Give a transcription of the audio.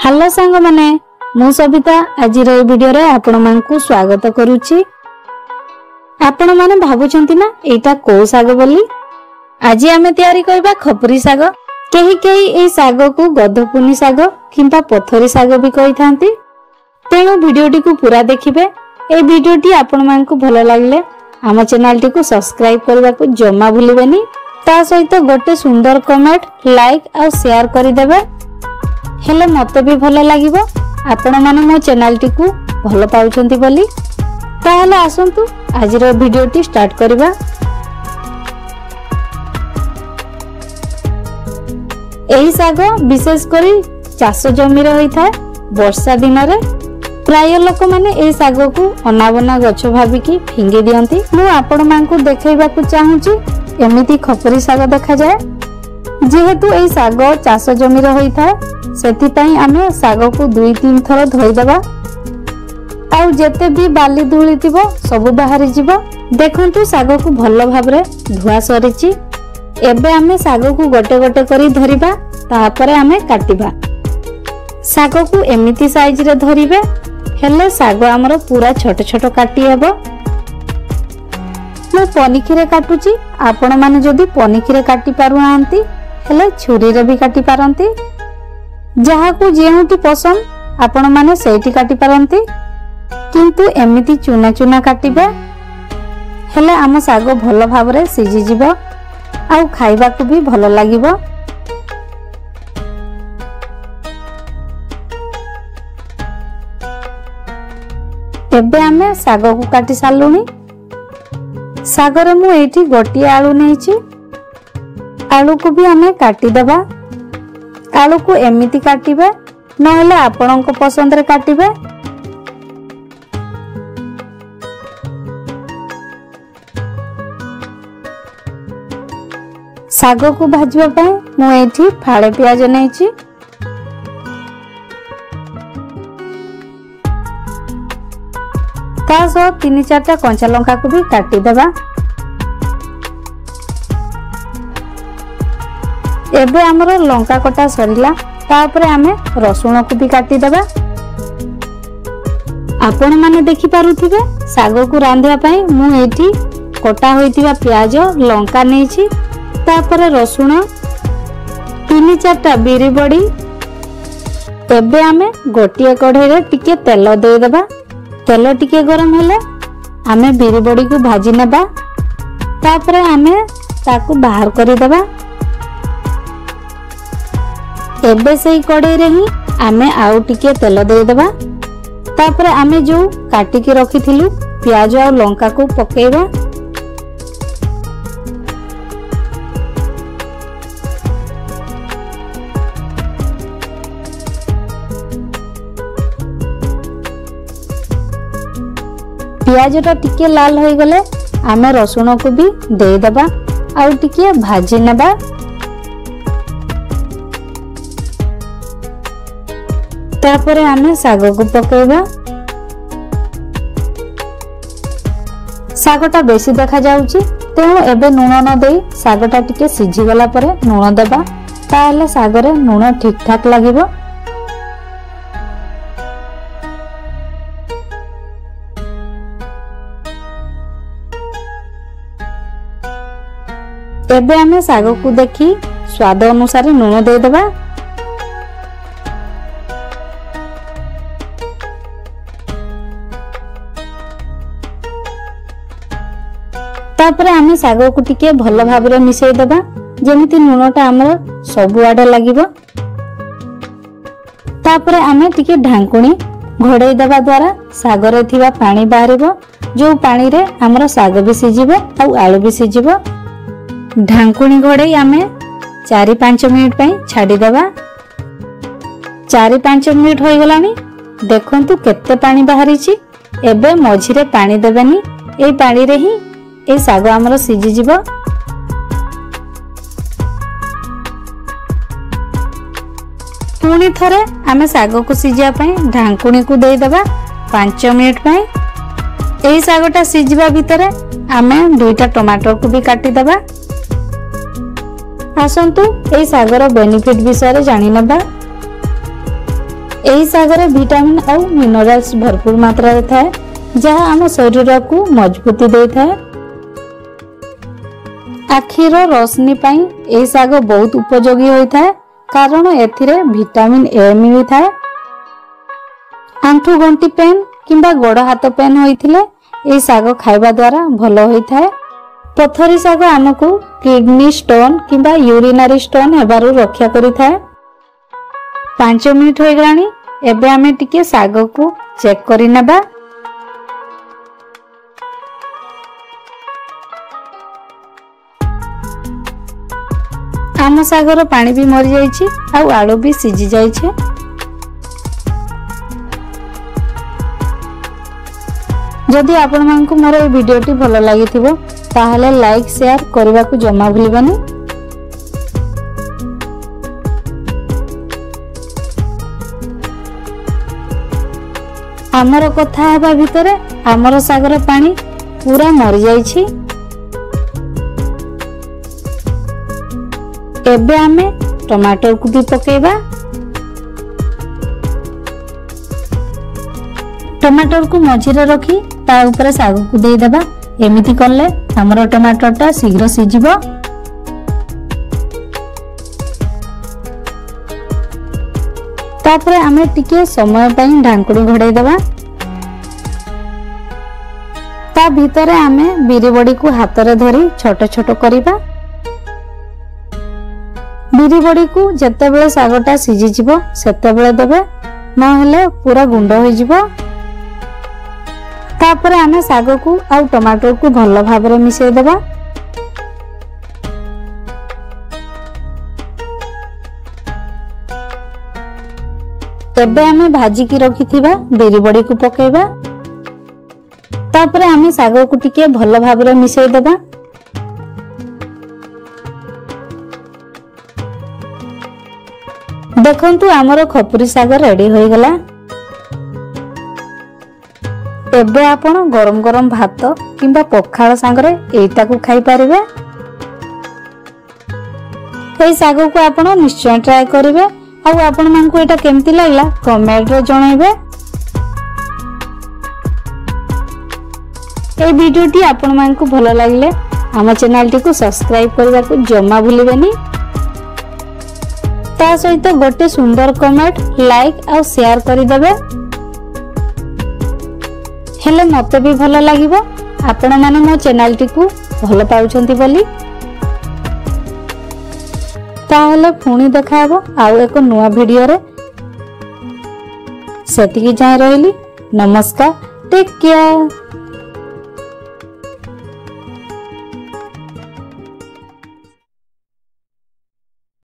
Hello सांग माने मु सबिता आज वीडियो रे आपण मानकु स्वागत करूची। आपण माने भाबुचंती ना एटा को साग बोली। आज आमे तयारी करबा खपरी साग। केही केही ए साग को गधपुनी साग किंबा पथरी साग भी कहि थांती। तेणु वीडियोटी को पूरा देखिबे। ए वीडियोटी आपण मानकु भलो लागले आम चैनल टी को सब्सक्राइब करबा को जम्मा भूलिबेनी। ता सहित गोटे सुंदर कमेंट लाइक और शेयर करि देबे। हेले मते भी भलो लागिबो आपण माने मो चैनल टी को भलो पाउछंती बोली। ताहले आसंतु आज रो वीडियो टी स्टार्ट करबा। एही साग विशेष करी चाष जमी रे होई थाए। वर्षा दिन रे प्राय लोक माने ए साग को अनाबना गछ भाबिकी फिंगी दियंती। मु आपण मानकु देखैबा को चाहूची एमिति खपरी साग देखा जाए। जेहेतु ए साग चाष जमी रे होई थाए सेति पई आमे साग को 2-3 थर धोई देबा। आउ जेते भी बाली धूली थिबो सब बाहरी जिवो। देखंतु साग को भलो भाबरे धुआ सरिची। एबे आमे साग को गोटे गोटे करी धरिबा। तापरे आमे काटिबा। साग को एमिति साइज रे धरिबे हेले साग हमर पूरा छोट छोट काटी हेबो। मु पनिखी रे काटुची। आपण माने जदी पनिखी रे काटी पारु नांती हेले छुरी रे भी काटी पारंती। जहा को जेउटी पसंद आपण माने सेठी काटी पारंती। किंतु एमिति चुना चुना काटिबे हेले आम साग भलो भाबरे सिझी जिवो आउ खाइबा को भी भलो लागिवो। एबे आमे साग को काटी सालुनी। सागर मु एठी गोटी आलू नेछि। आलू को भी आमे काटी देबा। आलू को एमिति काटिबे नहले आपनक पसंद रे काटिबे। साग को भाजबा पय मु एठी फाळे प्याज नेछि। ता सो 3-4टा कंचा लंका को भी काटी देबा। एबे हमर लंका कटा सरिला। तापरे आमे रसुण को भी काटी देबा। आपण माने देखि पारुथिबे साग को रांधिया पई मु एठी कटा होइतिबा प्याज लंका नेछि। तापरे रसुण 3-4टा बिरी बड़ी। एबे आमे गोटिए कढ़ाई रे टिके तेल दे देबा। तेल टिके गरम हेले आमे बिरी बड़ी को भाजी नेबा। तापरे आमे ताकू बाहर करि देबा। एबे सेही कढ़ाई रे ही आमे आउ टिके तेल दे देबा। तापरे आमे जो काटी के रखिथिलु प्याज और लंका को पकेइबा। प्याजटा टिके लाल होई गले आमे रसुण को भी दे देबा आउ टिके भाजी नेबा। तापरे आमे साग को पकेइबा। सागटा बेसी देखा जाउची तेणु एबे नून न देई सागटा टिके सिझी गला परे नून देबा। ताले सागरे नून ठीक ठाक लागिबो। एबे आमे साग को देखी स्वाद अनुसार नून दे देबा। तापरे आमे साग को टिके भलो भाबरे मिसै देबा जेमिति नूनटा हमर सब आडे लागिबो। तापरे आमे टिके ढांकुणी घोड़ै देबा द्वारा सागरे थिबा पानी बाहरिबो। जो पानी रे हमर साग भी सिझिबो आउ आलू भी सिझिबो। ढांकुणी घोड़ै आमे 4-5 मिनिट पई छाडी देबा। 4-5 मिनिट होई गलानी। देखंतु केते पानी बाहरिची। एबे मझिरे पानी देबेनी। ए पानी रे ही ए साग हमर सिझी जिवो। पुणी थरे आमे साग को सिझिया पई ढांकुणी को दे देबा 5 मिनिट पई। एही सागटा सिझिबा भितरे आमे 2टा टमाटर को भी काटी देबा। आसंतु ए सागर बेनिफिट विषय जानि नबा। एही सागरे विटामिन और मिनरल्स भरपूर मात्रा थाए जहाँ आम शरीर को मजबूती दे थाए। आखिर रोशनी पाई एही साग बहुत उपयोगी होता है कारण एथिरे विटामिन ए मिली थाए। आंठू गंटी पेन किंबा गोड़ हाथ पेन होइथिले एही साग खाइबा द्वारा भलो होता है। पथरी साग आमको किडनी स्टोन किंबा यूरिनरी स्टोन हेबारु रक्षा करिथाए। 5 मिनिट हो गलानी एबे आमे टिके साग को चेक करि नेबा। आम सागर पानी भी मरी जाइछि आ आलू भी सिझी जाइछे। जदि आपण मानकु मोर ए वीडियोटी भलो लागिथिबो ताहले लाइक शेयर करबा को जमा भूलिबानी। आमर कथा हेबा भितरे आमर सागर पानी पूरा मरी जाइछि। एबे आमे टमाटर को भी पकेबा। टमाटर को मझिरे रखी ता ऊपर साग को दे देबा। एमिति करले हमर टमाटर टा शीघ्र सिझिबो। तापरे आमे टिके समय पई ढांकुड़ी घोड़ाई देबा। ता भीतरे आमे बिरी बड़ी को हाथ रे धरी छोट छोट करिबा। बिरी बड़ी को जते बेले सागटा सिझी जिवो सेते बेले देबे न हेले पूरा गुंड होई जिवो। तापर आमे साग को आ टमाटर को भलो भाबरे मिसै देबा। एबे आमे भाजी की रखिथिबा बिरी बड़ी को पकेबा। तापर आमे साग को टिके भलो भाबरे मिसै देबा। देखंतु आमर खपुरी साग रेडी होई गला। एबे आपण गरम गरम भात किंबा पखाल सांगरे एटा को खाई पारिबे। एई साग को आपण निश्चय ट्राई करिवे आ आपण मानकु एटा केमति लागला कमेंट रे जणाइबे। ए वीडियोटी आपण मानकु भलो लागिले आम चैनल टी को सब्सक्राइब करबा को जमा भूलिबेनी। ता सहित गोटे सुंदर कमेंट लाइक और शेयर करि देबे। हेले मते भी भलो लागिबो आपण माने मो चैनल टी को भलो पाउछंती बोली। ताहले पुणी देखाबो आउ एको नुवा वीडियो रे। सेतिकी जाय रहली। नमस्कार, टेक केयर।